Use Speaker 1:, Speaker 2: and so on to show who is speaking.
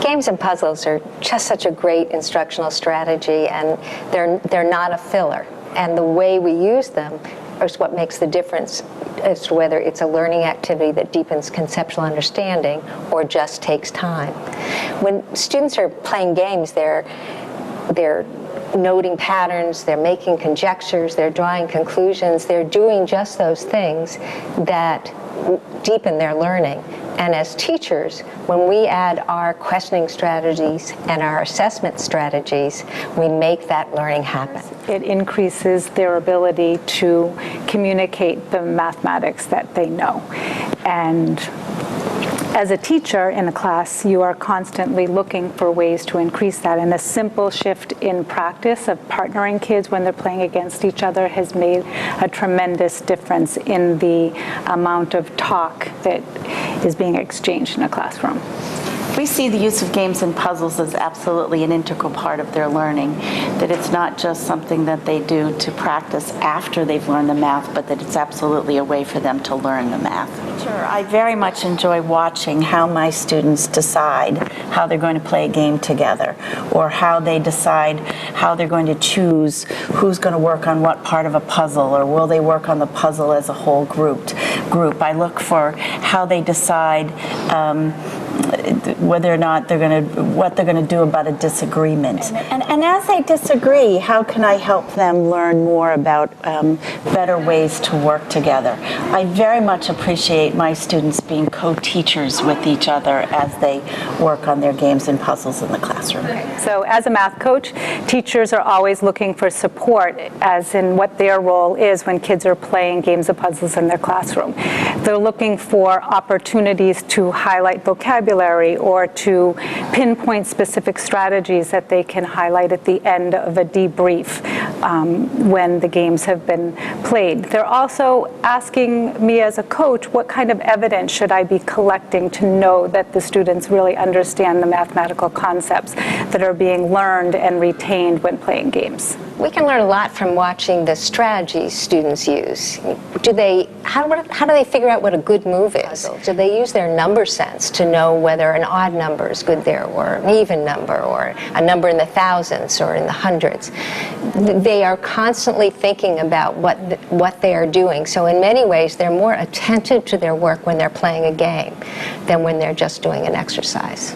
Speaker 1: Games and puzzles are just such a great instructional strategy, and they're not a filler. And the way we use them is what makes the difference as to whether it's a learning activity that deepens conceptual understanding or just takes time. When students are playing games, they're noting patterns, they're making conjectures, they're drawing conclusions, they're doing just those things that deepen their learning. And as teachers, when we add our questioning strategies and our assessment strategies, we make that learning happen.
Speaker 2: It increases their ability to communicate the mathematics that they know. And as a teacher in a class, you are constantly looking for ways to increase that. And a simple shift in practice of partnering kids when they're playing against each other has made a tremendous difference in the amount of talk that is being exchanged in a classroom.
Speaker 3: We see the use of games and puzzles as absolutely an integral part of their learning, that it's not just something that they do to practice after they've learned the math, but that it's absolutely a way for them to learn the math. Sure, I very much enjoy watching how my students decide how they're going to play a game together, or how they decide how they're going to choose who's going to work on what part of a puzzle, or will they work on the puzzle as a whole group. I look for how they decide whether or not what they're going to do about a disagreement. And as they disagree, how can I help them learn more about better ways to work together? I very much appreciate my students being co-teachers with each other as they work on their games and puzzles in the classroom.
Speaker 2: So as a math coach, teachers are always looking for support as in what their role is when kids are playing games of puzzles in their classroom. They're looking for opportunities to highlight vocabulary or to pinpoint specific strategies that they can highlight at the end of a debrief when the games have been played. They're also asking me as a coach, what kind of evidence should I be collecting to know that the students really understand the mathematical concepts that are being learned and retained when playing games?
Speaker 1: We can learn a lot from watching the strategies students use. How do they figure out what a good move is? Do they use their number sense to know whether an odd number is good there, or an even number, or a number in the thousands or in the hundreds? They are constantly thinking about what they are doing. So in many ways, they're more attentive to their work when they're playing a game than when they're just doing an exercise.